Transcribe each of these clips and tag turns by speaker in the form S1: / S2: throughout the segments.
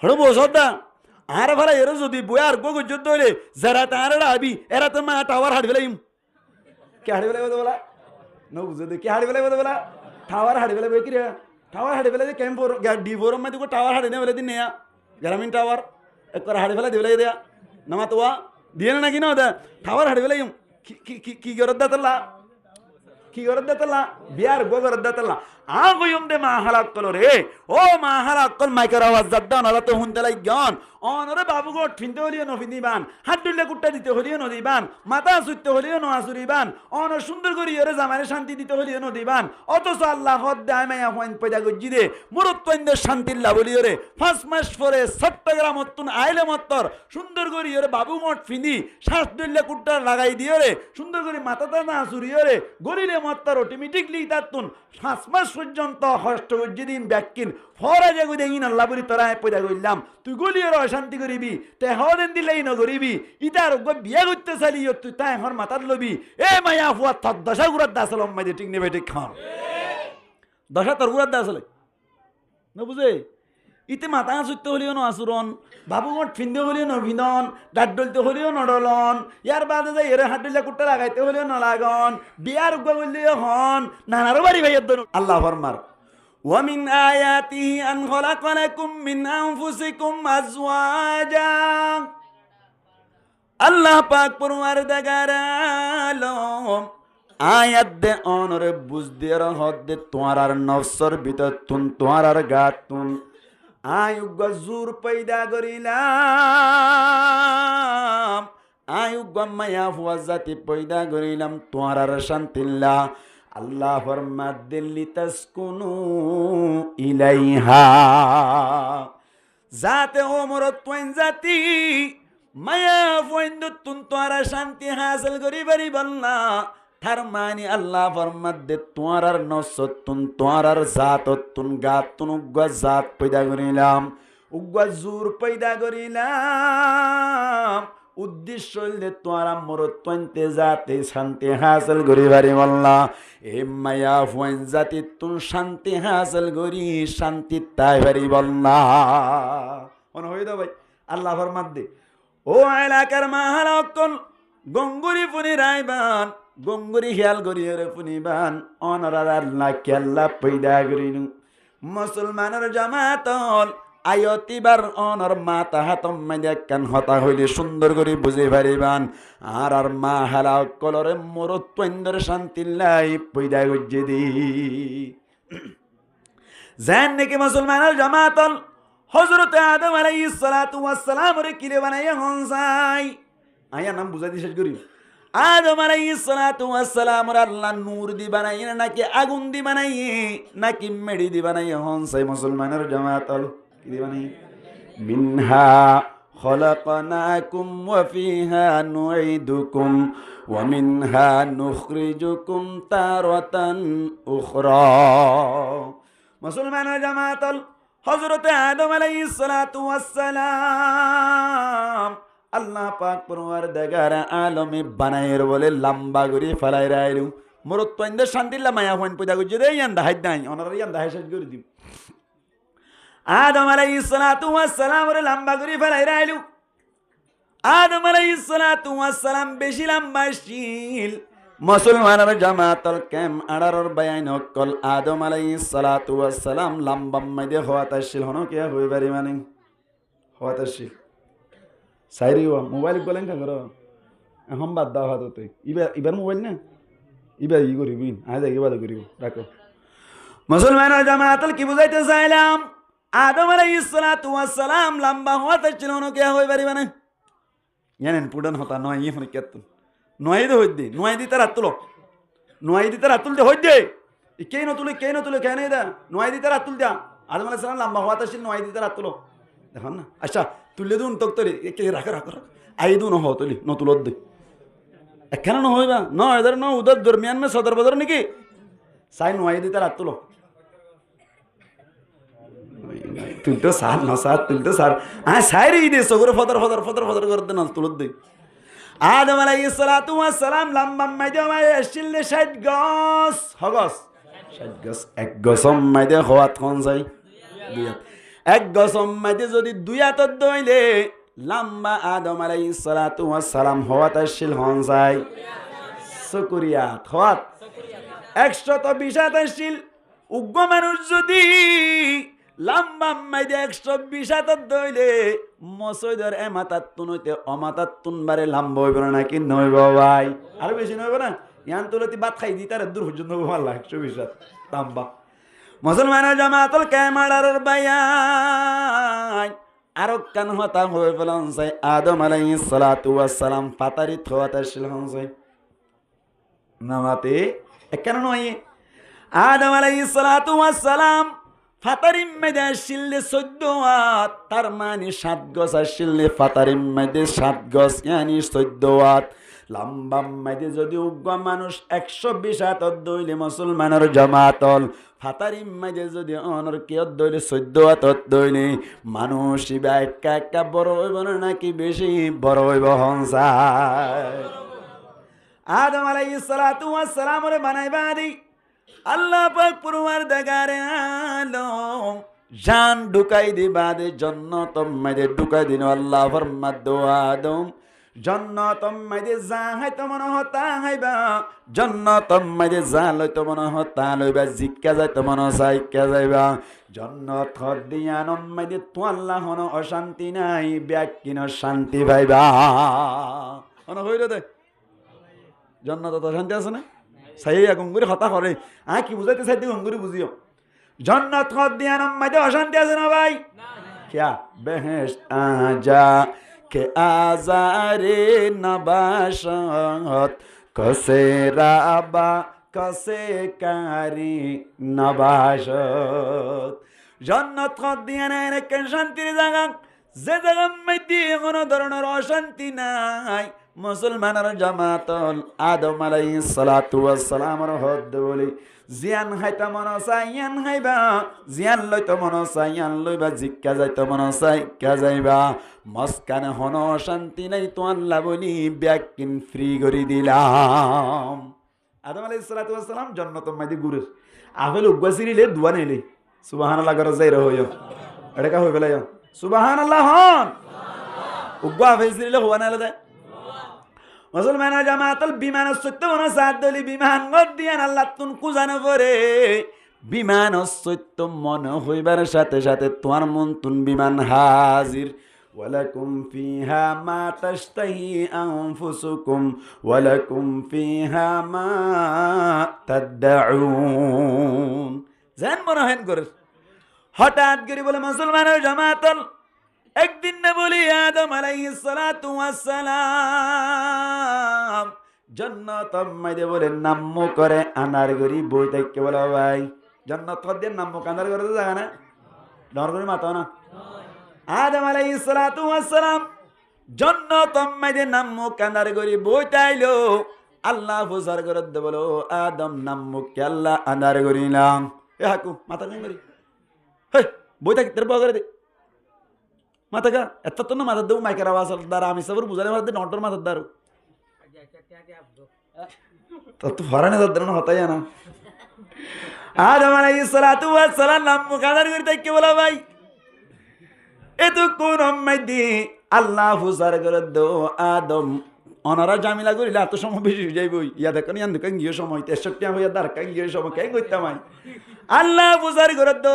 S1: হড় বসদা আর ভাড়া এর যদি বয়ার গো যুদ্ধ হইলে যারা তারা আবি এরা তো মা টাওয়ার হাড় ফেলাইম কে হাড়ি ফেলাই বলা ন বুঝে কে হাড়ি ফেলাই বলা টাওয়ার হাড়ি ফেলাই কি রে টাওয়ার হাড়ি ফেলাই ক্যাম্প ডি ফোরম মধ্যে টাওয়ার হাড়ি ফেলে দিন নেয়া গ্রামীণ টাওয়ার একবার হাড়ি ফেলাই দিলাই দেয়া নামা তোয়া দিয়ে না নাকি না দা টাওয়ার হাড়ি ফেলাইম কি গরদ দাতলা কি গরদ দাতলা বিয়ার গো গরদ দাতলা আ গয়ম দে মা হালাত কল রে ও মা হালাত কল মাইকের আওয়াজ দাদা নালা তো হুনতে লাই জ্ঞান অনরে বাবু গো ফিনতে হলিও নফিনিবান হাত দুলে কুট্টা দিতে হলিও নদিবান মাথা সুইতে হলিও নআসুরিবান অন সুন্দর করি এরে জামারে শান্তি দিতে হলিও নদিবান অথচ আল্লাহ হদ দায় মায়া হইন পয়দা গজ্জি দে মুরত্তইন্দের শান্তির লাবলি রে 5 মাস পরে চট্টগ্রাম মত্তুন আইলে মত্তর সুন্দর করি এরে বাবু মঠ ফিনি শ্বাস দুলে কুট্টা লাগাই দিও রে সুন্দর করি মাথাটা না আসুরিও রে গরিলে মত্তর অটোমেটিকলি তাতুন 5 মাস পর্যন্ত কষ্ট গজ্জি দিন ব্যাকিন ফরা জাগু দেইন আল্লাহ বলি তোরা পয়দা কইলাম তুই গলিয়ের অশান্তি করিবি তে হদেন দিলেই ন করিবি ইতার গো বিয়া করতে চালি তুই তাই এখন মাথার লবি এ মায়া ফুয়া থক দশা গুড়ার দাস লম্মাই ঠিক নেবে ঠিক খান দশা তোর গুড়ার দাস ন বুঝে ইতে মাথা আসুতে হলিও ন আসুরন বাবুগট ফিন্দে হলিও ন ভিনন ডাট ডলতে হলিও নডলন ইয়ার বাদে যাই এর হাত ডলিয়া কুট্টা লাগাইতে হলিও ন লাগন বিয়ার গো বললিও হন নানার বাড়ি ভাইয়ের দন আল্লাহ ফরমার ومن آياته أن خلق لكم من أنفسكم أزواجا আল্লাহ পাক পরওয়ারদিগার আলম আয়াত দে অনরে বুঝ দিয়ার হদ দে তোমার নফসর ভিতর তুন তোমার গাত তুন আয়ুগ জুর পয়দা করিলাম আয়ুগ মায়া ফুয়াজাতি পয়দা করিলাম তোমার শান্তিল্লাহ আল্লাহ ফরমাত দিল্লি তাসকুনু ইলাইহা জাতে ওমরত পয়েন জাতি মায়া ফয়েন্দ তুন তোরা শান্তি হাসিল করি বারি বলনা তার মানে আল্লাহ ফরমাত দে তোরার নসতুন তোরার জাততুন গাতুন উগ্গা জাত পয়দা করিলাম উগ্গা জুর পয়দা করিলাম উদ্দেশ্য হইলে তোরা মরত্বন্তে জাতে শান্তি হাসিল করি বারি বলনা এ মায়া ফয়েন জাতি তুন শান্তি হাসিল করি শান্তি তাই বারি বলনা মনে হই দাও ভাই আল্লাহ ফরমাত দে ও এলাকার মাহালকল গঙ্গুরি পুনি রাইবান গঙ্গুরি খেয়াল করি রে পুনিবান অনরার আল্লাহ কেল্লা পয়দা করিনু মুসলমানের জামাতল আয়তিবার অনর মাতা হাতম মাইয়া কান হতা হইলে সুন্দর করে বুঝে পারিবান আর আর মা হালাক কলরে মরত্বন্দর শান্তি লাই পয়দা গজ্জে দি জান নাকি মুসলমানের জামাতল হযরত আদম আলাইহিস সালাতু ওয়াস সালাম রে কিলে বানাইয়া হনসাই আয়া নাম বুঝাই দিছ করি আদম আলাইহিস সালাতু ওয়াস সালাম রে আল্লাহ নূর দি বানাইয়া নাকি আগুন দি বানাইয়ে নাকি মেডি দি বানাইয়া হনসাই মুসলমানের জামাতল কি দি বানাই মিনহা খলাকনাকুম ওয়া ফিহা নুঈদুকুম ওয়া মিনহা নুখরিজুকুম তারাতান উখরা মুসলমানের জামাতল হযরত আদম আলাইহিস সালাতু ওয়াস সালাম আল্লাহ পাক পরওয়ারদিগার আলমে বানায়ের বলে লম্বা করে ফলাই রাইলু মরত্বইন্দে শান্তিল্লা মায়া হইন পয়দা গজ্জে দেই আন্দা হাইদ নাই অনর ইয়ান্দা হাইসাজ করে দিম আদম আলাইহিস সালাতু ওয়াস সালাম রে লম্বা করে ফলাই রাইলু আদম আলাইহিস সালাতু ওয়াস সালাম বেশি লম্বা ছিল মুসলমানের জামাতল কেম আড়ারর বায়ান কল আদম আলাইহিস সালাতু ওয়াস সালাম লম্বা মাইদে হওয়াতাশিল হনো কে হই পারি মানে হওয়াতাশিল সাইরিও মোবাইল গলেন কা করো এখন বাদ দাও হাত তুই ইবার মোবাইল না ইবার ই করিবি আজ এবারে করিব রাখো মুসলমানের জামাতল কি বুঝাইতে চাইলাম আদম আলাইহিস সালাতু ওয়াস সালাম লম্বা হওয়াতাশিল হনো কে হই পারি মানে জানেন পুডন হতা নয় ইফনে কেত নয় দে হইদে নয় দিতে রাত তুলো নয় দিতে রাত তুলতে হইদে কেন তুলে কেন দা নয় দিতে রাত তুল দা আদম আলাইহিস সালাম লম্বা হওয়াতাশিল নয় দিতে রাত তুলো দেখুন না আচ্ছা তুলে দুন তক তরি কে রাখ আই দু ন হো তুলি ন তুলত দে একখানা ন হইবা ন এদার ন উদর দরমিয়ান মে সদর বদর নাকি সাই নয় দিতে রাত তুলো তুলতে সার না সার তুলতে সার সাইরে দে সগরে ফদর করে দে ন তুলত দে আদম আলাইহিস সালাতু ওয়াস সালাম লম্বা মাইদে মাই আসিল 60 গস হগস 60 গস এক গসম মাইদে হওয়াত কোন যাই দুই এক গসম মাঝে যদি দুই হাতত দইলে লম্বা আদম আলাইহিস সালাতু ওয়াস সালাম হওয়াতাশীল হন যায় শুকরিয়াত হওয়াত 120 হাতাশীল উগ্র মানুষ যদি লম্বা মাইদে 120 হাতত দইলে মসজিদের এমাতাত্তুন হইতে অমাতাত্তুন বারে লম্বা হইব না নাকি নইব ভাই আরো বেশি নইব না ইয়ান তুলতি ভাত খাই দি তার দূর পর্যন্ত আল্লাহ 120 হাত লম্বা মুসলমানের জামাতুল কামালার বায়ান আরো কান হতা হয়ে ফেলন চাই আদম আলাইহিস সালাতু ওয়াস সালাম ফাতারি থওয়াতাশীল হন চাই নামাতে কেন নয় আদম আলাইহিস সালাতু ওয়াস সালাম ফাতারিম মেদে শিললে 14 হাত তার মানে 7 গজ আর শিললে ফাতারিম মেদে 7 গজ yani 14 হাত লম্বা মেদে যদি উগ্র মানুষ 120 হাত দইলে মুসলমানের জামাতল ফাতারিম মেদে যদি অনর কিয়ত দইলে 14 হাত দইলে মানুষ ইবা একা একা বড় হইব না নাকি বেশি বড় হইব হনসায় আদম আলাইহিস সালাতু ওয়াস সালাম রে বানাইবা দি আল্লাহ পাক পরওয়ারদিগারে আলম জান ঢুকাই দিবা দে জান্নাত মধ্যে ঢুকাই দিন আল্লাহ ফরমাদ আদম জান্নাত মধ্যে যা হয়তো মনে হতা হইবা জান্নাত মধ্যে যা লইতো মনে হতা লইবা জিক্কা যাইতো মনে সাইক্কা যাইবা জান্নাত দিয়ানম মধ্যে তো আল্লাহ হন অশান্তি নাই ব্যাকিন শান্তি পাইবা অন হইলো দে জান্নাত তো শান্তি আছে না সাই গঙ্গুরি হতা করে কি বুঝাইতে চাইতে গঙ্গুরি বুঝিও জান্নাত দিয়ানম মধ্যে অশান্তি আছে না ভাই क्या बेहेश्त आजा के आजारे नबाशत कसे राबा कसे कारी नबाशत জান্নাত দিয়া নাই কে শান্তির জায়গা যে জায়গার মধ্যে কোনো ধরনের অশান্তি নাই মুসলমানের জামাতল আদম আলাইহিস সালাতু ওয়াস সালামের হদ বলি জিয়ান হাইতা মনো চাইয়ান হাইবা জিয়ান লইতো মনো চাইয়ান লইবা জিক্কা যাইতো মনো চাই কা যাইবা মস্কানে হন শান্তি নাই তো আল্লাহ বলি ব্যাকিন ফ্রি করে দিলাম আদম আলাইহিস সালাতু ওয়াস সালাম জান্নাতের মধ্যে ঘুরে আফেল উগসিরিলে দুয়া নেলে সুবহানাল্লাহ করে যাইরা হইও এটা কা হই ফেলাইও সুবহানাল্লাহ হন উগবা ফেসিরিলে হওয়া না দে মুসলমান জামাতল বিমান সত্য মনে সাত দলি বিমান গদিয়ান আল্লাহ তুন কুজানো পরে বিমান সত্য মনে হইবার সাথে সাথে তোমার মন তুন বিমান হাজির ওয়ালাকুম ফিহা মা তাশতাহি আনফুসুকুম ওয়ালাকুম ফিহা মা তাদউন জান মনে হেন করে হঠাৎ করে বলে মুসলমানের জামাতল একদিন না বলি আদম আলাইহিস সালাতু ওয়াস সালাম জান্নাত মধ্যে বলে নাম্মু করে আনার গরি বই থেকে বলা ভাই জান্নাত দিয়ে নাম্মু কানার করে তো জায়গা না ডর করে মাথা না আদম আলাইহিস সালাতু ওয়াস সালাম জান্নাত মধ্যে নাম্মু কানার গরি বই তাইলো আল্লাহ ফুজার করে দে বলো আদম নাম্মু কে আল্লাহ আনার গরিলাম এ হাকু মাথা গরি হে বই থেকে তোর বগরে দে মাথা কা এত তো না মাথা দেবো মাইকের আওয়াজ দ্বারা আমি সবর বুঝালে মাথা দিয়ে নটর মাথার দ্বারো তো ফরানে দাদা না হতাই না আদম আলাইহিস সালাতু ওয়াস সালাম নাম মুকাদার করে তাই কে বলা ভাই এত কোন মধ্যে আল্লাহ ফুজার করে দো আদম অনারা জামিলা করিলে এত সময় বেশি যাইবই ইয়া দেখুন ইয়ান দেখেন গিয়ে সময় 63 হইয়া দার কান গিয়ে সময় কে কইতাম আল্লাহ ফুজার করে দো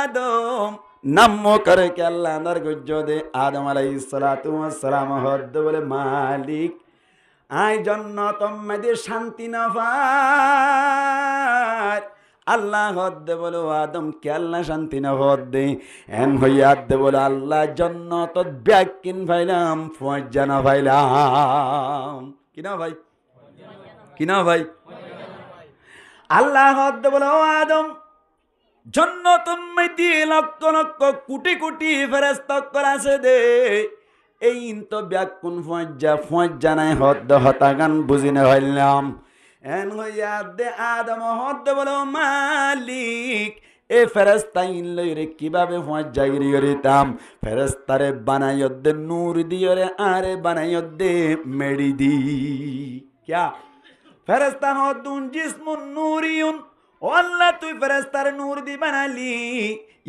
S1: আদম নাম্মো করে কে আল্লাহ আনার গজ্জ দে আদম আলাইহিস সালাতু ওয়াস সালাম হদ বলে মালিক আই জান্নাত মধ্যে শান্তি না পায় আল্লাহ হদ বলো আদম কে আল্লাহ শান্তি না হদ দে এন হইয়া দে বলে আল্লাহ জান্নাত ব্যাকিন ভাইলাম ফয়জা না ভাইলাম কিনা ভাই কিনা ভাই আল্লাহ হদ বলো আদম জান্নাত মধ্যে লক্ষ লক্ষ কোটি কোটি ফেরেশতা আছে দে এই তো ব্যাকুন ফয়জা নাই হদ হতাগান বুঝিনে হইলাম এন হইয়া দে আদম হদ বলো মালিক এ ফেরেশতা ইন লইরে কিভাবে ফয়জাগিরি করিতাম ফেরেশতারে বানাইয় দে নূর দিয়রে আরে বানাইয় দে মেডি দি क्या ফেরেশতা হদুন জিসমুন নূরিয়ুন ও আল্লাহ তুই ফেরেশতার নূর দি বানালি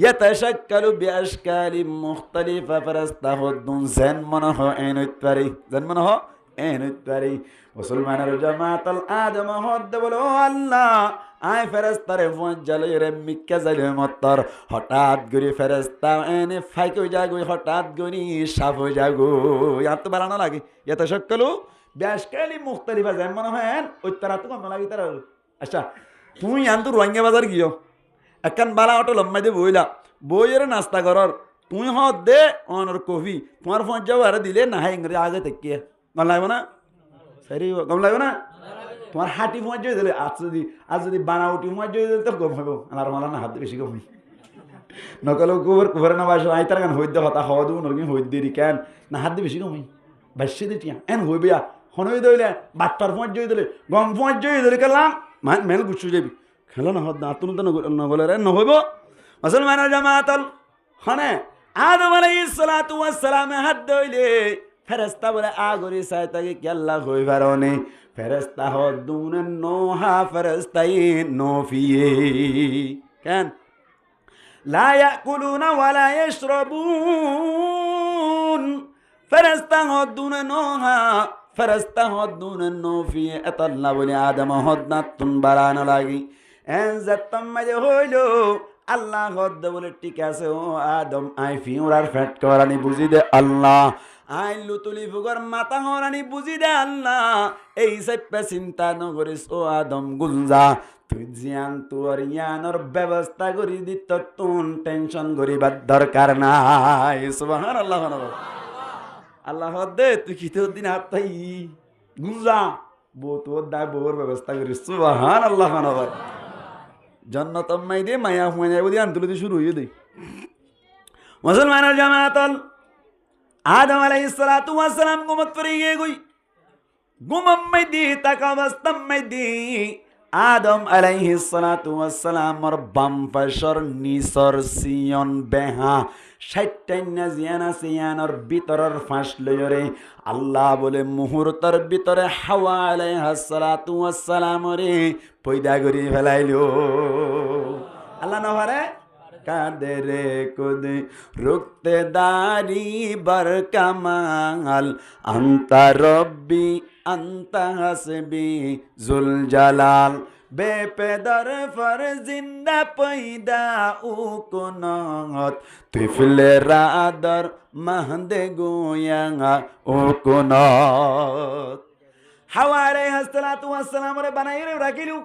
S1: ইয়াতাশাক্কালু বিআশকালিম মুখতালিফা ফেরেশতা হদুন জান মনে হ এনইতবারি জান মনে হ এনইতবারি মুসলমানের জামাতাল আদম হদ বলো আল্লাহ আয় ফেরেশতারে ফজ্জালে রে মিক্কা জালে মত্তর হঠাৎ গরি ফেরেশতা এনে ফাইক হই যাগো হঠাৎ গনি সাফ হই যাগো ইয়াত তো বাড়ানো লাগে ইয়াতাশাক্কালু বিআশকালিম মুখতালিফা জান মনে হয় ওইতারা তো কম লাগি তারা আচ্ছা তুই আনতো রোহিঙ্গা বাজার গিয়ে একখান বালা অটো লম্বাই দিয়ে বইলা বইয়ের নাস্তা করার তুই হত দে অনর কফি তোমার ফোন যাবো আরে দিলে না হ্যাঁ ইংরেজি আগে তেকিয়ে গম লাগবে না সারি গম লাগবে না তোমার হাঁটি ফোঁয়ার জয় দিলে আজ যদি বানাউটি ফোঁয়ার জয় দিলে তো গম হইব আর মালা না হাত বেশি গম নকল গোবর কুবরে না বাসো আই তার গান হইতে হতা হওয়া দেবো নরকি হইতে দেরি কেন না হাত দিয়ে বেশি গম ভাষ্যে দিটিয়া এন হইবে হন হয়ে দিলে বাট্টার ফোঁয়ার জয় দিলে গম ফোঁয়ার জয় দিলে কেলাম মেল গুছু যাবি খেলো না হত আতুন তো নগলে রে নহইব মুসলমানের জামাতল হনে আদম আলাইহিস সালাতু ওয়াস সালাম হাত দইলে ফেরেশতা বলে আগরি সাইতাকে কি আল্লাহ হই পারনে ফেরেশতা হদুন নোহা ফেরেশতাই নফিয়ে কেন লা ইয়াকুলুনা ওয়া লা ইয়াশরাবুন ফেরেশতা হদুন নোহা ফেরেশতা হদুন নফিয়ে আল্লাহ বলে আদম হদনা তুন বাড়ানো লাগি এন জাতম মাঝে হইলো আল্লাহ হদ বলে ঠিক আছে ও আদম আই ফিউরার ফ্যাট করানি বুঝি দে আল্লাহ আই লুতুলি ফুগর মাথা হরানি বুঝি দে আল্লাহ এই সাইপে চিন্তা নকরিস ও আদম গুঞ্জা তুই জিয়ান তোর ইয়ানোর ব্যবস্থা করি দিত তুন টেনশন করিবার দরকার নাই সুবহানাল্লাহ আল্লাহ দে তুই কি তোর দিন হাত তাই গুঞ্জা বো তোর দায় বোর ব্যবস্থা করিস সুবহানাল্লাহ জান্নাত মাই দে মায়া হুয়া যাইব দি আন্তলতি শুরু হইয়ে দে মুসলমানের জামাতল আদম আলাইহিস সালাতু ওয়াস সালাম গুমত পড়ে গিয়ে গই গুমম মাই দি তাকাবাস্তাম মাই দি আদম আলাইহিস সালাতু ওয়াস সালামর বাম পাশর নিসর সিয়ন বেহা 60টা জিয়ানা সিয়ানর ভিতরের ফাঁস লয়রে আল্লাহ বলে মুহূর্তের ভিতরে হাওয়া আলাইহিস সালাতু ওয়াস সালাম রে পয়দা করি ফেলাইলো আল্লাহ না পারে কাদেরে কুদে রুকতে দারি বার কামাল আন্তা রব্বি আন্তা হাসবি জুল জালাল বেপেদার ফর জিন্দা পয়দা উ কোনত তুই ফিলে রাদর মাহদে গোয়াঙ্গা ও কোনত হাওয়া আলাইহিস সালাতু ওয়াস সালাম রে বানাইরে রাখিলু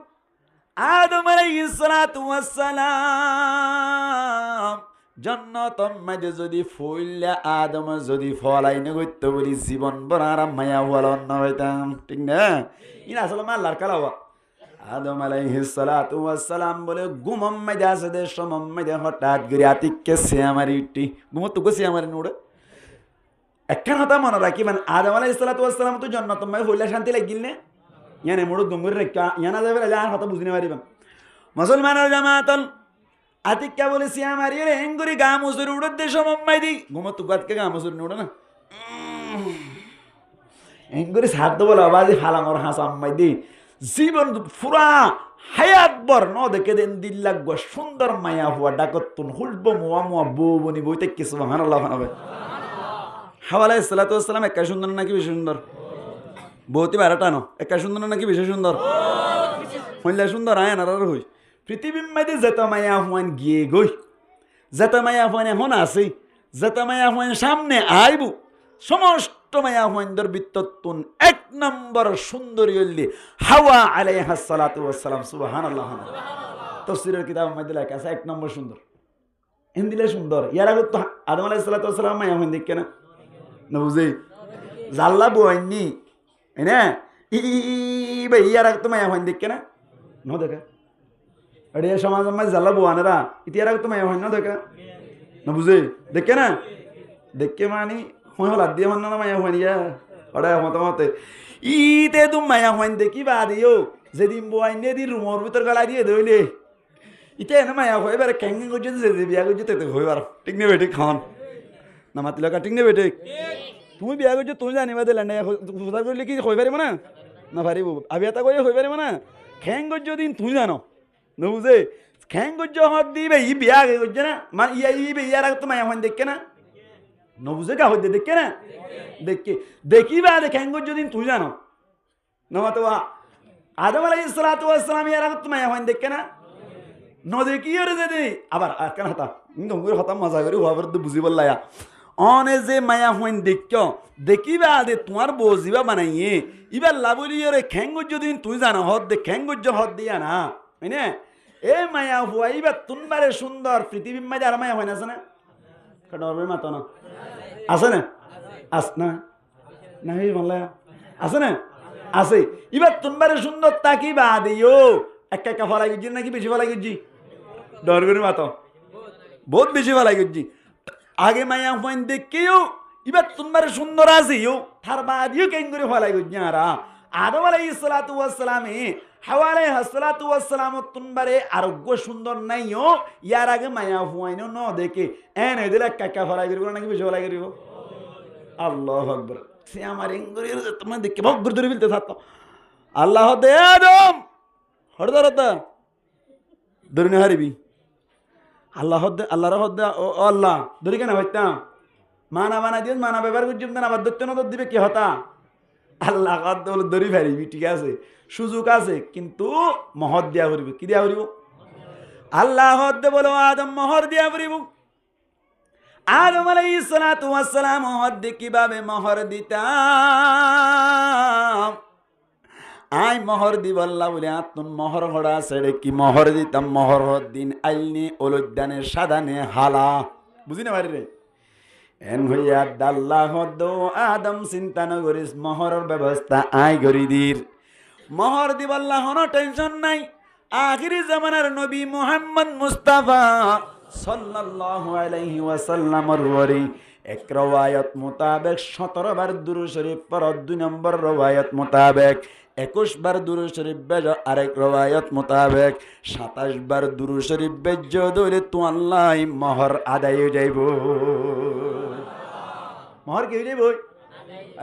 S1: আদম আলাইহিস সালাতু ওয়াস সালাম জান্নাতম মাঝে যদি ফুইল্লা আদম যদি ফলাই না করতে বলি জীবন বড় আরাম মায়া হওয়ার না হইতাম ঠিক না ইনা আসলে মাল্লার কালাওয়া আদম আলাইহিস সালাতু ওয়াস সালাম বলে গুমম মাঝে আছে দে সমম মাঝে হঠাৎ গরি আতিককে সিয়ামারি ইটি গুমত তো সিয়ামারি নোড়ে একখান হতা মনে রাখি মানে আদম আলাইহিস সালাতু ওয়াস সালাম তো জান্নাতম মাঝে হইলা শান্তি লাগিল না ইয়ানে মোড় দঙ্গুর রেখা ইয়ানা যাবে আর হতা বুঝনে পারিবাম মুসলমানের জামাতল আতিক্কা বলে সিয়ামারি রে হেঙ্গুরি গা মুসুরি উড়ে দে সমম মাই দি গুমত তো গাতকে গা মুসুরি নোড়ে না হেঙ্গুরি সাধ্য বলে আবাজি ফালামর হাসাম মাই দি জীবন পুরা হায়াত বর ন দেখে দেন দিল লাগবো সুন্দর মায়া হওয়া ডাকতুন হুলব মুয়া মুয়া বউ বনি বইতে কি সুবহানাল্লাহ হবে হাওয়া আলাইহিস সালাতু ওয়াস সালাম একা সুন্দর নাকি বেশি সুন্দর বউতি 12টা নো একা সুন্দর নাকি বেশি সুন্দর হইলা সুন্দর আয় না আর হই পৃথিবীর মধ্যে যত মায়া হুয়ান গিয়ে গই যত মায়া হুয়ান এখন আছে যত মায়া হুয়ান সামনে আইব সমস্ত মায়া হুয়ানদের বিত্ততুন এক নম্বর সুন্দরী হইলি হাওয়া আলাইহিস সালাতু ওয়াস সালাম সুবহানাল্লাহ তাফসীরের কিতাবের মধ্যে লেখা আছে এক নম্বর সুন্দর হিন্দিলে সুন্দর ইয়ার আগে তো আদম আলাইহিস সালাতু ওয়াস সালাম মায়া হুয়ান দেখে না না বুঝে জাল্লা বইনি এনে ই ভাই ইয়ার আগে তো মায়া হুয়ান দেখে না নো দেখা अरे समाज में जल्ला बुआने रहा इतिहास तो मैं होना देखा ना बुझे देखे ना देख के मानी हो लाद दिया होना ना मैं होनी है अरे मत इते तुम मैं होने देखी बात यो जेदिन बुआई ने दी रूमर भीतर गला दिए दोले इते ना मैं होए बारे केंगे को जो जेदे बिया को जो ते होए बार ठीक नहीं बेटे खान ना मत लगा ठीक नहीं बेटे तुम बिया को जो तुम जाने वाले लंडे खुदा को लेके होए बारे मना ना भारी वो अभी आता कोई होए बारे मना केंगे को जो दिन तुम जानो নবুঝে খ্যাং গজ্জ হদ দিবে ই বিয়া আগে গজ্জে না মা ইয়া ইবে ইয়ার আগে তো মায়া হন দেখে না নবুঝে গা হইতে দেখে না দেখিবা দে খ্যাং গজ্জ দিন তুই জানো নমাতো আদম আলাইহিস সালাতু ওয়াস সালাম ইয়ার আগে তো মায়া হন দেখে না ন দেখি রে যদি আবার আর কেন হতা নঙ্গুর হতা মজা করে হবার তো বুঝি বললায়া অনে যে মায়া হইন দেখিবা দে তোমার বজিবা বানাইয়ে ইবার লাবলিয়রে খ্যাঙ্গুজ্জ দিন তুই জানো হদ দে খ্যাঙ্গুজ্জ হদ দিয়া না হইনে এ মায়া হুয়া ইবার তুনবারে সুন্দর পৃথিবীর মাঝে আর মায়া হয় না আছে না ডরবে মাতো না আছে না আস না না হে বললায়া আছে না আছে ইবার তুনবারে সুন্দর তাকিবা দিও একা একা ফলাই গেছি নাকি বেশি ফলাই গেছি ডর করে মাতো বহুত বেশি ফলাই গেছি আগে মায়া হইন দেখেও এবার তোমার সুন্দর আছে তার বাদিও কেন করে ফলাই গেছি আরা আদম আলাইহিস সালাতু ওয়াস সালামে হাওয়া আলাইহিস সালাতু ওয়াস সালাম তুনবারে আরোগ্য সুন্দর নাইও ইয়ার আগে মায়া হইন ন দেখে এনে দিলে কাকা ফলাই করিব নাকি বেশি ফলাই করিব আল্লাহু আকবার সে আমার ইংগুরি তোমার দেখে ভগ্গুর ধরে ফেলতে থাকতো আল্লাহ দে আদম হরদর ধরে হারিবি আল্লাহর হদ্দে ও আল্লাহ ধরি কেন হইতাম মানা বানা দিয়ে মানা ব্যবহার করছি না আবার ধরতে না দিবে কি হতা আল্লাহ বলে ধরি ফেরিবি ঠিক আছে সুযোগ আছে কিন্তু মহর দিয়া করিব কি দিয়া করিব আল্লাহ হদ্দে বলো আদম মহর দিয়া করিব আদম আলাইহিস সালাতু ওয়াস সালাম হদ্দে কিভাবে মহর দিতাম আই মহর দিব আল্লাহ বলে আত্মন মহর হড়া ছেড়ে কি মহর দিতাম মহর দিন আইনি অলুদ্দানে সাদানে হালা বুঝি না বাড়ি রে এন হইয়া দাল্লাহ দো আদম চিন্তা ন করিস মহরের ব্যবস্থা আই করি দির মহর দিব আল্লাহ কোনো টেনশন নাই আখিরি জামানার নবী মুহাম্মদ মুস্তাফা সাল্লাল্লাহু আলাইহি ওয়াসাল্লামর ওয়ারি এক রওয়ায়াত মোতাবেক 17 বার দুরূদ শরীফ পড়া 2 নম্বর রওয়ায়াত মোতাবেক 21 বার দুরূদ শরীফ বেজ আরেক রওয়ায়াত মোতাবেক 27 বার দুরূদ শরীফ বেজ দইলে তো আল্লাহ মোহর আদায় হয়ে যাইব মোহর কি হয়ে যাইব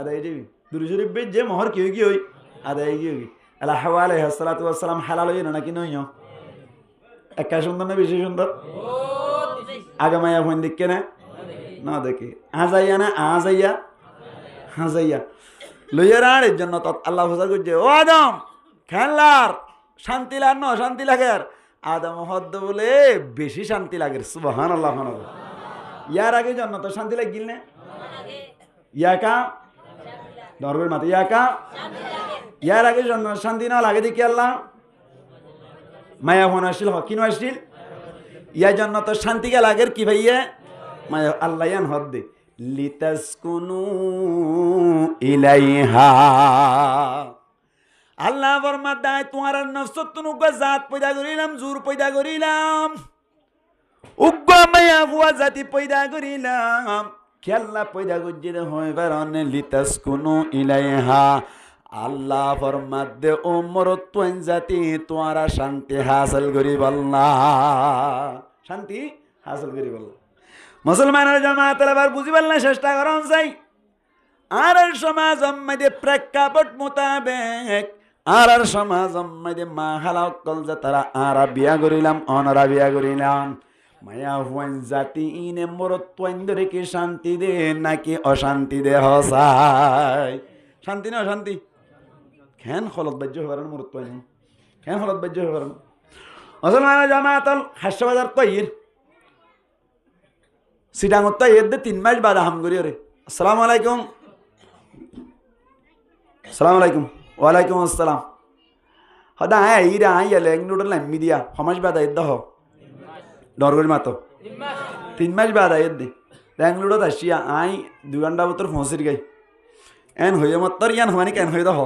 S1: আদায় হয়ে যাবে দুরূদ শরীফ বেজ যে মোহর কি হই আদায় হয়ে গই আল্লাহ হাওয়া আলাইহিস সালাতু ওয়াস সালাম হালাল হই না কি নইও একা সুন্দর না বেশি সুন্দর আগে মায়া ফোন দেখে না না দেখে আজাইয়া না আজাইয়া হাজাইয়া লইয়ার আড়ের জন্য তৎ আল্লাহ ফসার করছে ও আদম খেলার শান্তি লাগ ন শান্তি লাগে আদম হদ্দ বলে বেশি শান্তি লাগে সুবহানাল্লাহ ইয়ার আগে জন্য তো শান্তি লাগিল না ইয়াকা দরবের মাথা ইয়াকা ইয়ার আগে জন্য শান্তি না লাগে দেখি আল্লাহ মায়া ফোন আসছিল কিনো আসছিল ইয়ার জন্য তো শান্তি কে লাগের কি ভাইয়া মায়া আল্লাহ ইয়ান হদ্দে লিতাসকুনু ইলাইহা আল্লাহ ফরমায় তোমার নফসত তুনুকা জাত পয়দা করিলাম জোর পয়দা করিলাম উগ্গা মায়া ফুয়া জাতি পয়দা করিলাম খেলা পয়দা করছি হয় কারণে লিতাসকুনু ইলাইহা আল্লাহ ফরমাদে ওমর তোন জাতি তোমারা শান্তি হাসিল করি বলনা শান্তি হাসিল করি বলনা মুসলমানের জামাতের আবার বুঝিবার না চেষ্টা করন চাই আর সমাজ মধ্যে প্রেক্ষাপট মোতাবেক আর সমাজ মধ্যে মা হালাল কল যে তারা আরা বিয়া করিলাম অনারা বিয়া করিলাম মায়া হুয়ান জাতি ইনে মরত্বন ধরে কি শান্তি দে নাকি অশান্তি দে হসাই শান্তি না অশান্তি কেন হলত বাজ্য হবার মরত্বন কেন হলত বাজ্য হবার মুসলমানের জামাতল হাস্যবাজার তৈর সিটাঙত এর 3 মাস বাদ হাম করি রে আসসালামু আলাইকুম আসসালামু আলাইকুম ওয়ালাইকুম আসসালাম হদা হ্যাঁ ইরা আইয়ালে এক নুডল নামি দিয়া সমাজ বাদ এদ হ ডরগরি মাতো 3 মাস বাদ এদ দে ব্যাঙ্গলোরত আসিয়া আই 2 ঘন্টা বতর ফসির গাই এন হয়ে মত্তর ইয়ান হমানি কেন হয়ে দহ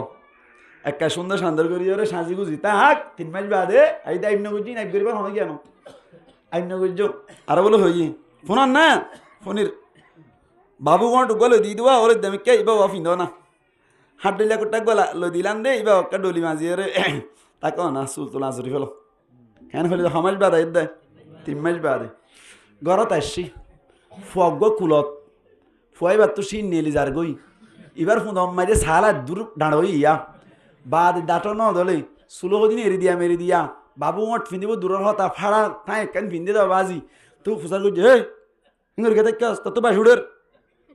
S1: একটা সুন্দর সান্দর করি রে সাজি গুজি তা হাক 3 মাস বাদে আই দাইম ন গুজি নাই করিবার হমে কেন আইম ন গুজো আর বলো হই ফোন না ফোনের বাবু কোনটু গলে দি দেওয়া ওরে দামি কে বাবা ফিন্দ না হাত ডলিয়া কোটা গলা লো দিলাম দে এবার একটা ডলি মাঝিয়ে রে তাকে না চুল তোলা আজরি ফেলো হ্যাঁ হলে সমাজ বাদে দে 3 মাস বাদে ঘরত আসছি ফগ কুলত ফুয়াইবার তো সি নেলি যার গই এবার ফোন মাঝে সালা দূর দাঁড় ইয়া বাদ ডাটো ন দলে সুলো দিন এরি দিয়া মেরি দিয়া বাবু ওট ফিন্দিব দূরের হতা ফাড়া তাই একখান ফিন্দি দাও বাজি তুই ফুসার করছি হে ইঙ্গর কে দেখ তো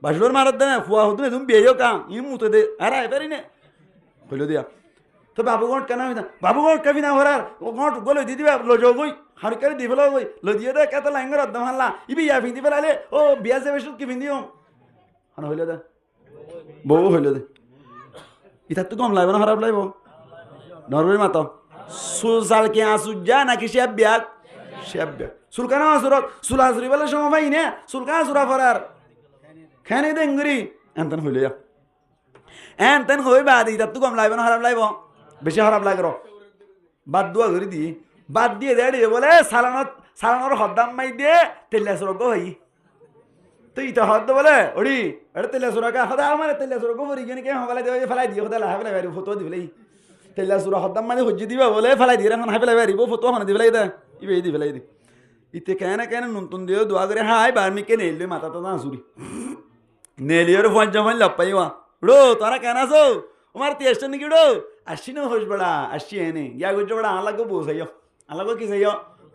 S1: বাসুডের মারত দে না ফুয়া হতো তুমি বিয়েও কাম ই মুতে দে আর আয় পারি না হইল দিয়া তো বাবু গট কেন বাবু গট কাবি না হরার ও গট গলে দি দিবা লজো গই হারকারি দি ফেলা গই লজিয়ে দে কত লাঙ্গর অদ্দম হাল্লা ইবি ইয়া ফিন্দি ফেলালে ও বিয়া যাবে কি ফিন্দিও হান হইল দে বউ হইল দে ইতার তো কম লাগবে না খারাপ লাগবো নরবের মাতো সুলসাল কে আসুজা নাকি শেব ব্যাগ সুলকানা আসুরত সুলা আসুরি বলে সময় পাই না সুলকানা আসুরা ফরার খেনে দেঙ্গুরি এনতেন হইল যা এনতেন হই বাদ ইতার তো কম লাগবে না খারাপ লাগবো বেশি খারাপ লাগে র বাদ দুয়া করে দি বাদ দিয়ে দেয় বলে সালানোর হদ্দাম মাই দিয়ে তেলিয়া সুরগ হই তো ইতা হদ্দ বলে ওড়ি এটা তেলিয়া সুরকা হদা আমার তেলিয়া সুরগ ভরি গেনি কে হবালাই দেবে ফেলাই দিয়ে হদা লাহাবে লাগে ফটো দিবলাই তেলিয়া সুরা হদ্দাম মানে হজ্জি দিবা বলে ফেলাই দিয়ে এখন হাই ফেলাই বাড়িব ফটো হনে দিবলাই দে ইবে দি ফেলাই দি ইতে কেন নতুন দিয়ে দোয়া করে হাই বার্মিকে নেইলে মাথা তো না আসুরি নেলিওর ফোন লাপাইবা रो तारा कहना सो हमारे टेस्ट नहीं किड़ो अच्छी ना होश बड़ा अच्छी है नहीं या कुछ बड़ा अलग को बोस है अलग को किस है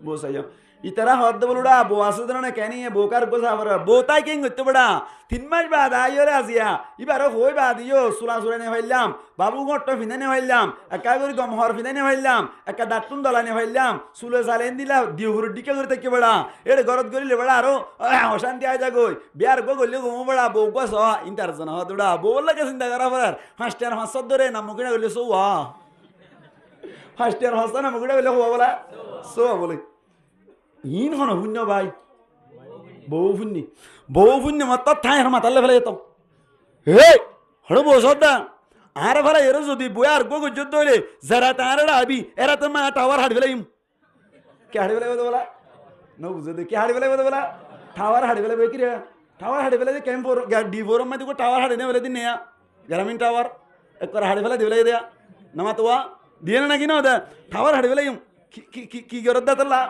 S1: बोस है इतना हद बोलूड़ा बो आसुदर ने कहनी है बोकार को सावर बोता के इतने बड़ा तीन मास बाद आयो रे आसिया इबारो होय बाद यो सुला सुला ने हइलाम बाबू गोट्ट फिने ने हइलाम एका गरी गम हर फिने ने हइलाम एका दातुन दला ने हइलाम सुले सालेन दिला दिहुर डिके गरी तके बड़ा एड़े गरत गरिले बड़ा आरो अशांति आ जागोय बियार गो गल्ले गो बड़ा बो को स इंटर जना हदुड़ा बोल लगे चिंता करा पर फास्टर हसद धरे ना मुकड़ा गल्ले सो वा फास्टर हसना मुकड़ा गल्ले हो बोला सो बोले इन हन हुन्य भाई বউ ফুন্নি মত ঠাই হার মাতালে ফেলে যেত হে হড় বসদা আর ফেলা এর যদি বয়ার গো যুদ্ধ হইলে যারা তারা আবি এরা তো মা টাওয়ার হাড়ি ফেলাইম কে হাড়ি ফেলাই বলা ন বুঝে দে কে হাড়ি ফেলাই বলা টাওয়ার হাড়ি ফেলাই কি রে টাওয়ার হাড়ি ফেলাই ক্যাম্প ডি ফোরম মধ্যে কো টাওয়ার হাড়ি নে ফেলে দিন নেয়া গ্রামীণ টাওয়ার একবার হাড়ি ফেলাই দিবলাই দেয়া নামা তোয়া দিয়ে না কি না দে টাওয়ার হাড়ি ফেলাইম কি গরদ দাতলা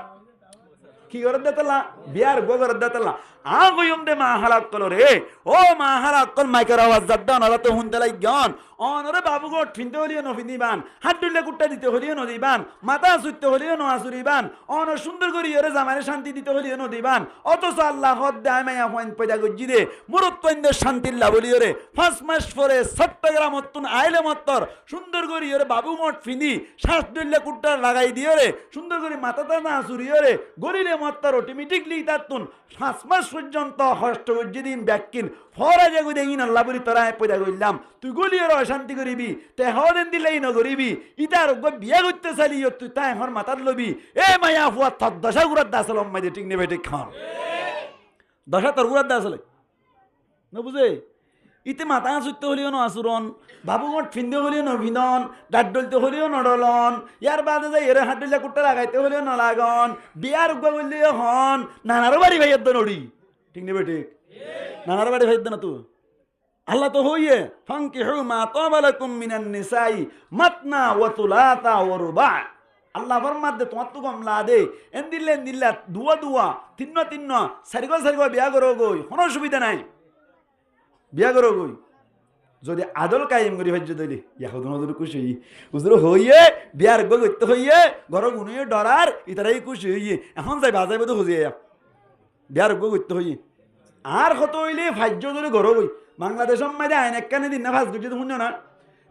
S1: কি গরদ দাতলা বিয়ার গো গরদ দাতলা আগুয়ম দে মা হালাক কল রে ও মা হালাক কল মাইকের আওয়াজ জাদ্দা না তো হুনতে লাই জ্ঞান অনরে বাবু গো ফিনতে হলিও ন ফিনিবান হাত দুলে কুট্টা দিতে হলিও ন দিবান মাথা সুইতে হলিও ন আসুরিবান অন সুন্দর করি এরে জামানে শান্তি দিতে হলিও ন দিবান অথচ আল্লাহ হদ দে মায়া হইন পয়দা গজ্জি দে মুরত্তইন্দে শান্তি লাবলিও রে 5 মাস পরে চট্টগ্রাম মতন আইলে মত্তর সুন্দর করি এরে বাবু মট ফিনি শ্বাস দুলে কুট্টা লাগাই দিও রে সুন্দর করি মাথাটা না আসুরিও রে গরিলে মত্তর অটোমেটিকলি তাতুন 5 মাস পর্যন্ত হষ্ট দিন ব্যাকিন ফরা জাগু দেইন আল্লাহ বলি তোরা পয়দা কইলাম তুই গলির অশান্তি করিবি তে হদেন দিলেই ন করিবি ইতার গো বিয়া করতে চালি তুই তাই হর মাথার লবি এ মায়া ফুয়া থক দশা গুরাত দাসলম মাইদে ঠিক নেবে ঠিক খান দশা তোর গুরাত দাসলে ন বুঝে ইতে মাথা সুইতে হলিও ন আসুরন বাবু গোট ফিন্দে হলিও ন ভিনন ডাট ডলতে হলিও ন ডলন ইয়ার বাদে যাই এর হাত ডলে কুট্টা লাগাইতে হলিও ন লাগন বিয়ার গো বললিও হন নানার বাড়ি ভাইয়ের নড়ি ঠিক নেবে ঠিক নানার বাড়ি ভাইয়ের না তুই আল্লাহ তো হইয়ে ফানকিহু মা তাবালাকুম মিনান নিসাই মাতনা ওয়া তুলাতা ওয়া রুবা আল্লাহ ফরমাদে তোমার তো কমলা দে এন্দিল্লা দুয়া তিন্ন সারিগো বিয়া করো গই কোনো সুবিধা নাই বিয়া করো গই যদি আদল কায়েম করি ভাজ্য দইলে ইয়াহুদুন খুশি হুজুর হইয়ে বিয়ার গো করতে হইয়ে ঘর গুনিয়ে ডরার ইতারাই খুশি হইয়ে এখন যাই বাজাইবে তো খুঁজে বিয়ার গো করতে হইয়ে আর কত হইলে ভাজ্য ধরে ঘর গই বাংলাদেশ মাইদে আইন একখানে দিন না ফাঁস করছি তো শুনো না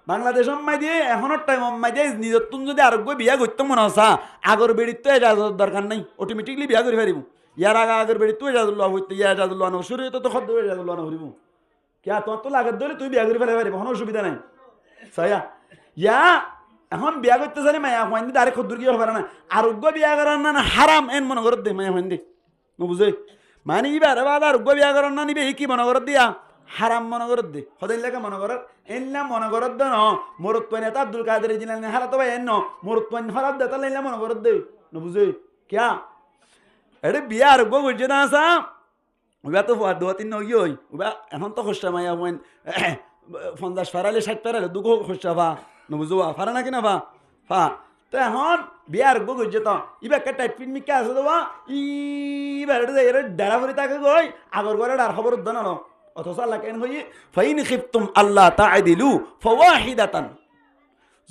S1: বাংলাদেশ মাইদে এখনের টাইম মাইদে নিজের তুমি যদি আরোগ্য বিয়া করতে মনে হসা আগর বেড়ির তো এজাজত দরকার নাই অটোমেটিকলি বিয়া করে ফেরিব ইয়ার আগের বেড়ির তো এজাজুল্লাহ হইতে ইয়া এজাজুল্লাহ না শুরু হইতে তো খদ্দ এজাজুল্লাহ না হরিব क्या तो लागत ধরে তুই বিয়া করে ফেলে পারিব কোনো অসুবিধা নাই সায়া ইয়া এখন বিয়া করতে জানি মায়া হইন দি ডাইরেক্ট খদ্দুর কি হবে না আরোগ্য বিয়া করার না হারাম এন মনে করত দে মায়া হইন দি বুঝে মানে ইবার বাদ আরোগ্য বিয়া করার না নিবে কি মনে করত দিয়া হারাম মনে করত দে হদাই লাগা মনে করত এনলা মনে করত দে ন মরত পয়না তা আব্দুল কাদের জিলানি হারাত ভাই এন মরত পয়ন হারাত দে তাইলা মনে করত দে ন বুঝে क्या এডে বিয়া আরোগ্য বুঝে না আসা ওবা তো 2-3 নগি হই ওবা এখন তো খস্তা মায়া হইন 50 ফারালে 60 ফারালে দুগো খস্তা ভা নবুজুয়া ফারা নাকি না ভা ফা তো এখন বিয়ার গো গজে তো ইবা কা টাইট পিন মিকা আছে দবা ইবা এর ডারা ভরি তাকে গই আগর গরে ডার খবর দন না অথচ আল্লাহ কেন হই ফাইন খিফতুম আল্লাহ তাআদিলু ফাওয়াহিদাতান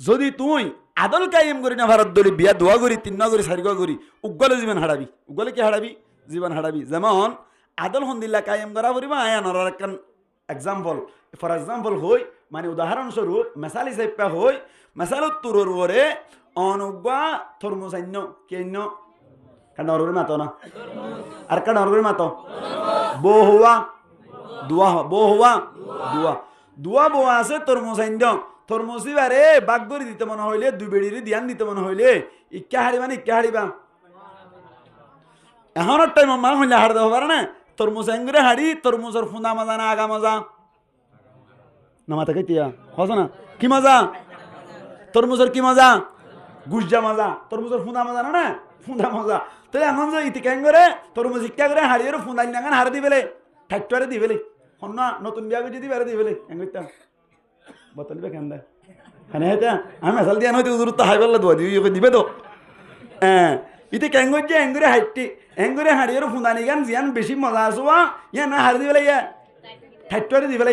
S1: যদি তুই আদল কায়েম করি না ভারত দলি বিয়া দোয়া করি 3 করি 4 করি উগলে জীবন হারাবি উগলে কি হারাবি জীবন হারাবি যেমন আদল হন্দিল্লা কায়েম করা পরিবা আয়ানোর একখান এক্সাম্পল ফর এক্সাম্পল হই মানে উদাহরণস্বরূপ মেসাল হিসাবে হই মেসাল তুরুর করে অনুগা থরমুসান্য কেন্য কারণ মাতো না আর কারণ মাতো বো হওয়া দোয়া বো হওয়া দোয়া দোয়া বো আছে তরমুসান্য তরমুসি বারে বাগদরি দিতে মনে হইলে দুই বেড়িরে দিয়ান দিতে মনে হইলে ইক্কা হারিবা না ইক্কা হারিবা এখনের টাইম মা হইলে হার দেওয়া পারে না তরমুজ এঙ্গুরে হাড়ি তরমুজের ফুঁদা মজা না আগা মজা না মাথা কেতিয়া হস না কি মজা তরমুজের কি মজা গুজা মজা তরমুজের ফুঁদা মজা না না ফুঁদা মজা তো এখন যে ইতি কেঙ্গরে তরমুজ ইক্কা করে হাড়িয়ে ফুঁদালি নাগান হার দিবেলে ঠাইটরে দিবেলে হন না নতুন বিয়া করে দিবে দিবেলে এঙ্গুরটা বতলিবে কেন দেয় হ্যাঁ হ্যাঁ আমি মেসাল দিয়া নয় উজুর তো হাই বললে দোয়া দিবি দিবে তো হ্যাঁ ইতে কেঙ্গর যে এঙ্গুরে হাইটি এঙ্গুরে হাড়িয়ে ফুঁদানি গান জিয়ান বেশি মজা আসবা ইয়া না হার দিবে ইয়া ঠাইটরে দিবে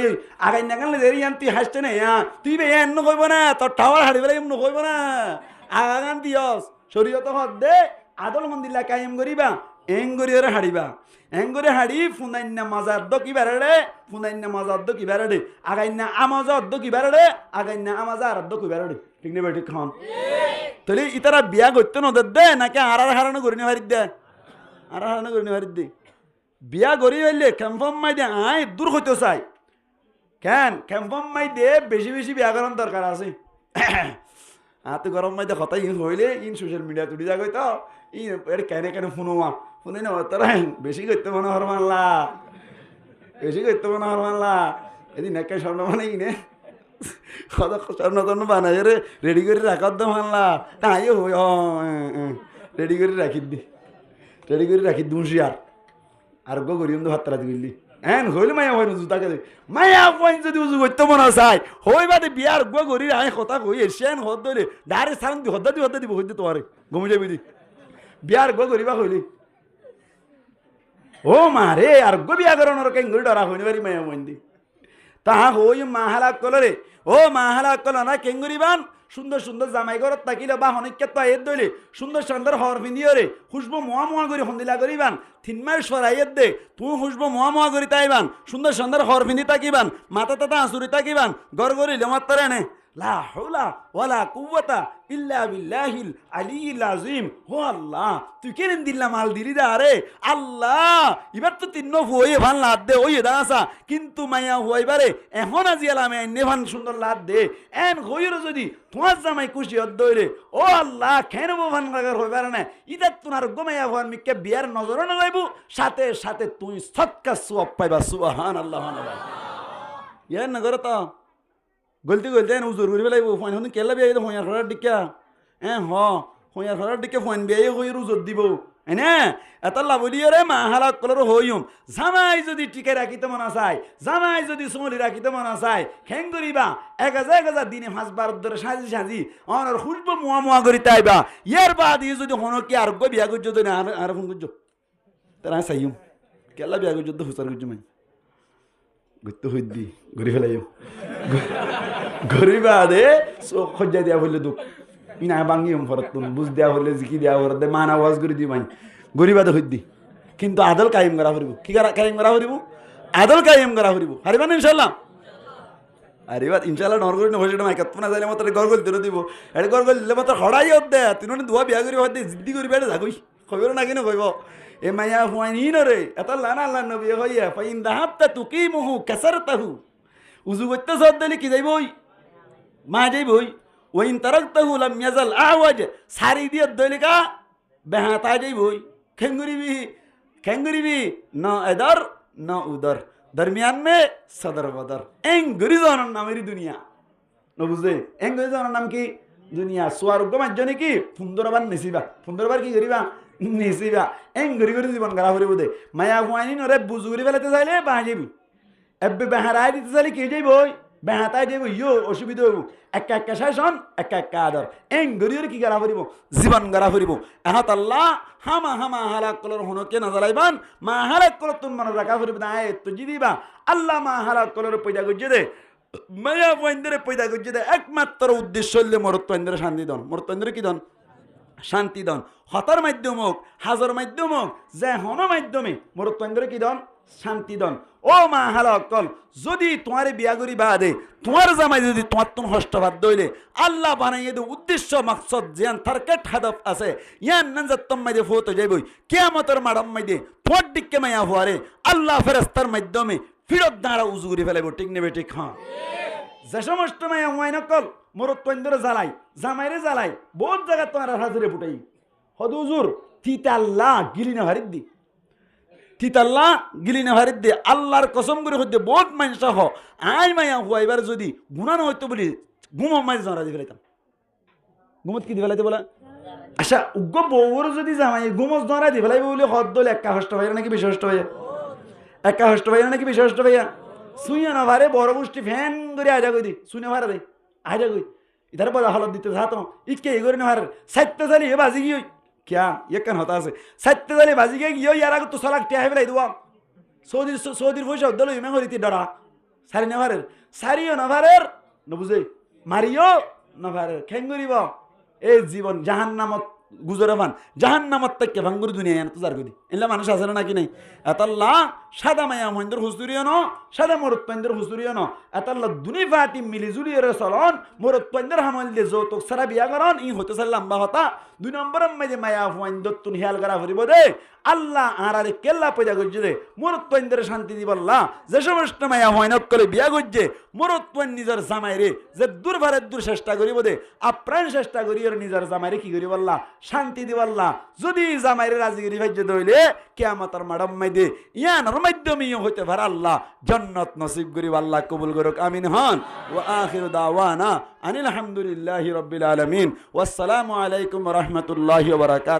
S1: আগাই নাগান লেজের ইয়ান তুই হাসতে না ইয়া তুই বে এন্ন কইব না তোর টাওয়ার হাড়িবে এমন কইব না আগান দিয়স শরীয়ত হদ দে আদল মন্দিল্লা কায়েম করিবা এঙ্গুরিয়র হাড়িবা এঙ্গুরে হাড়ি ফুনাইন্না মাজার দ কি বেড়ে ফুনাইন্না মাজার দ কি বেড়ে আগাইন্না আমাজার দ কি বেড়ে আগাইন্না আমাজার দ কি বেড়ে ঠিক নেবে ঠিক খান তাহলে ইতারা বিয়া করতে নদের দে নাকি আর হারানো করি হারিত দে আর হারানো করি হারিত দে বিয়া করি হইলে ক্যাম্পম মাই দে আয় দূর হইতে চাই কেন ক্যাম্পম মাই দে বেশি বেশি বিয়া করার দরকার আছে হাতে গরম মাই দে কথাই হইলে ইন সোশ্যাল মিডিয়া তুলি যা কই তো ই এর কেনে কেনে ফোনোয়া ফোনে না তোরা বেশি করতে মনে হর মানলা বেশি করতে মনে হর মানলা এদিন একে স্বর্ণ মানে কিনে কত স্বর্ণ টর্ণ বানাই রে রেডি করে রাখার দো মানলা তাই হই রেডি করে রাখি দি রেডি করে রাখি দুশিয়ার আর গো গরিম তো ভাতরা দিলি এন হইলে মায়া হয় জুতাকে মায়া পয়েন্ট যদি উজু করতে মনে চাই হই বাদে বিয়ার গো গরি আয় কথা কই এসিয়ান হদ ধরে ডারে সারান দি হদ্দা দিব হইতে তোরে গমে যাবি দি বিয়ার গো গরিবা হইলি ও মারে আর গো বিয়া করানোর কেঙ্গুরি ডরা হইনি বারি মায়া মন্দি তাহা হই মাহালা কলরে ও মাহালা কল না কেঙ্গুরিবান সুন্দর সুন্দর জামাই ঘরত থাকিলে বা হনিকে তো এর দইলে সুন্দর সুন্দর হর পিন্দিওরে খুশবু মোয়া করে হন্দিলা করিবান 3 মাস সরাইয়ের দে তুই খুশবু মোয়া করে তাইবান সুন্দর সুন্দর হর পিন্দি তাকিবান মাথা তাতা আসুরি তাকিবান গড় গড়িলে মাত্তরে নে লা হাওলা ওয়ালা কুওয়াতা ইল্লা বিল্লাহিল আলিয়্যিল আযীম ও আল্লাহ তুই কেন দিল্লা মাল দিলি দা আরে আল্লাহ এবার তো তিন্ন হয়ে ভান লাদ দে ওই দাসা কিন্তু মায়া হইবারে এখন আজি আলামে এনে ভান সুন্দর লাদ দে এন হইর যদি তোমার জামাই খুশি হদ্দইরে ও আল্লাহ কেন ভান লাগার হইবার না ইদাত তোমার গোমায়া হওয়ার মিকে বিয়ার নজর না যাইবো সাথে সাথে তুই সৎকা সওয়াব পাইবা সুবহানাল্লাহ ইয়া নগর তো গলতি গলতি এনে উজুর করি পেলাইব ফোন এখন কেলা বিয়া তো হইয়ার ঘরের দিকা হইয়ার ঘরের দিকে ফোন বিয়াই হইর উজুর দিব এনে এটা লাভ দিয়ে রে মা হালাক কলর হইম জামাই যদি টিকে রাখিতে মনা চাই জামাই যদি সুমলি রাখিতে মনা চাই খেং করিবা এক হাজার দিনে 5 বার ধরে সাজি অনর খুশবো মোয়া করি তাইবা ইয়ার বাদ ই যদি হন কি আর গো বিয়া করছ তো না আর ফোন করছ তারা চাইম কেলা বিয়া করছ তো হুসার করছ মাই গত্য হইদি গরি ফেলাইম গরিবা দে খজ্জা দিয়া বললে দুঃখ ইনা বাঙ্গিম ফরত তুমি বুঝ দেয়া হলে জিকি দেয়া হলে দে মান আওয়াজ করে দি মাই গরিবা দে হইদি কিন্তু আদল কায়েম করা হরিব কি কায়েম করা হরিব আদল কায়েম করা হরিব হারিবান ইনশাআল্লাহ হারিবাত ইনশাআল্লাহ নর করি না হইছে মাইকাত না যাইলে মাত্র গরগল দিলে দিব এর গরগল দিলে মাত্র হড়াই হদ দে তিননে দুয়া বিয়া করি হদ দে জিদ্দি করি বেড়ে যাগই কইবর না কিনো কইব এ মায়া হুয়াইনি নরে এত লানা আল্লাহ নবী হইয়া ফাইন দাহাবতা তুকিমুহু কাসারতাহু উজু করতে সদ দিলে কি যাইবই মা যাইবই ওইন তারাকতাহু লাম ইয়াজাল আওয়াজ সারি দিয়ে দলিকা বেহাতা যাইবই খেঙ্গুরিবি ন এদর ন উদর দরমিয়ান মে সদর বদর এঙ্গুরি জনের নামেরই দুনিয়া ন বুঝলে এঙ্গুরি জনের নাম কি দুনিয়া সোয়ার উগ্গমার জন্য কি সুন্দরবার নেসিবা সুন্দরবার কি করিবা নেসিবা এঙ্গুরি করে জীবন গড়া হরিব দে মায়া হুয়াইনি নরে বুজুরি ফেলাতে চাইলে বাহা যাবি এবে বেহারাই দিতে চাইলে কি যাইবই বেহাতাই যাইব ইয়ো অসুবিধা হইব একা শাসন একা আদর এঙ্গুরির কি গড়া হরিব জীবন গড়া হরিব এহাত আল্লাহ হামা হালাক কলর হনকে না জ্বালাইবান মা হালাক কলর তুমি মনে রাখা হরিব না তো জিদিবা আল্লাহ মা হালাক কলর পয়দা গজ্জে দে মায়া পয়েন্দ্রে পয়দা করছে একমাত্র উদ্দেশ্য হলে মরত্বেন্দ্রে শান্তি দন, মরত্বেন্দ্রে কি দন? শান্তি দন। হতার মাধ্যম হোক, হাজর মাধ্যম হোক, যে হন মাধ্যমে মরত্বেন্দ্রে কি দন? শান্তি দন। ও মা হালা অকল, যদি তোমার বিয়া করি বাদে তোমার জামাই যদি তোমার তুমি হস্তবাদ দইলে আল্লাহ বানাইয়ে দে উদ্দেশ্য মাকসদ জিয়ান টার্গেট হাদফ আছে ইয়ান নাজাত্তম মাইদে ফোতে যাইবই কিয়ামতের মাডাম মাইদে তোমার দিকে মায়া হওয়ারে আল্লাহ ফেরেশতার মাধ্যমে ফিরত দাঁড়া উজু করে ফেলাইব। ঠিক নেবে? ঠিক। হ্যাঁ, যে সমস্ত মায়া হুয়াই নকল মরত্বেন্দ্রে জ্বালাই, জামাইরে জ্বালাই, বহুত জায়গা তোমার হাজিরে ফুটাই হদ উজুর তিতাল্লাহ গিলি না হারিদ দি, তিতাল্লাহ গিলি না হারিদ দে। আল্লাহর কসম করে হইতে বহুত মানুষ হ আই মায়া হুয়াইবার যদি গুণানো হইতো বলি ঘুম মাই জরা দি ফেলাইতাম। ঘুমত কি দি ফেলাইতে বলা? আচ্ছা, উগ্র বউর যদি জামাই ঘুমস জরা দি ফেলাইব বলে হদ দলে একা হষ্ট ভাইয়া নাকি বেশি হষ্ট ভাইয়া? একা হষ্ট ভাইয়া নাকি বেশি হষ্ট ভাইয়া? শুইয়া না ভারে বড় গোষ্ঠী ফ্যান করে আজা কই দি শুনে ভারে রে আজা কই ইধার বড় হালত দিতে যাতো ইকে এই করে না ভারে সাইতে জালি এ বাজি গই क्या ये कन होता है सत्य दले बाजी के यो यार तो सलाक टे है दुआ सौदी फुशा दलो मैं होरी ती डरा सारी न भारे सारियो न भारे न बुझे मारियो न भारे खेंगुरी बा ए जीवन জাহান্নামত গুজরাবান জাহান্নামত থেকে ভাঙ্গুর দুনিয়া তো জার কই এলা মানুষ আছে না কি নাই আতাল্লাহ সাদা মায়া মহেন্দ্র হুজুরিও ন সাদা মরত্বেন্দ্র হুজুরিও ন আতাল্লাহ দুনি ফাতি মিলি জুলি রসলন মরত্বেন্দ্র হামল দে যত সারা বিয়া করন ই হতে সাল্লাম বা হতা দুই নম্বর মধ্যে মায়া মহেন্দ্র তুন হিয়াল করা হরিব দে আল্লাহ আরারে কেল্লা পয়দা করছে দে মরত্বেন্দ্র শান্তি দিবল্লা যে সমস্ত মায়া মহেনত করে বিয়া করছে মরত্বেন নিজের জামাইরে যে দুর্ভারের দূর চেষ্টা করিব দে আপ্রাণ চেষ্টা করি নিজের জামাইরে কি করিবল্লা শান্তি দিবল্লা যদি জামাইরে রাজিগিরি ভাজ্য দইলে কিয়ামতের মাডাম মাইদে ইয়ানোর মাধ্যমে হইতে পারে আল্লাহ জান্নাত নসিব করিব। আল্লাহ কবুল করুক, আমিন হন। ওয়া আখিরু দাওয়ানা আনিল হামদুলিল্লাহি রাব্বিল আলামিন ওয়াসসালামু আলাইকুম ওয়া রাহমাতুল্লাহি ওয়া বারাকাতুহু।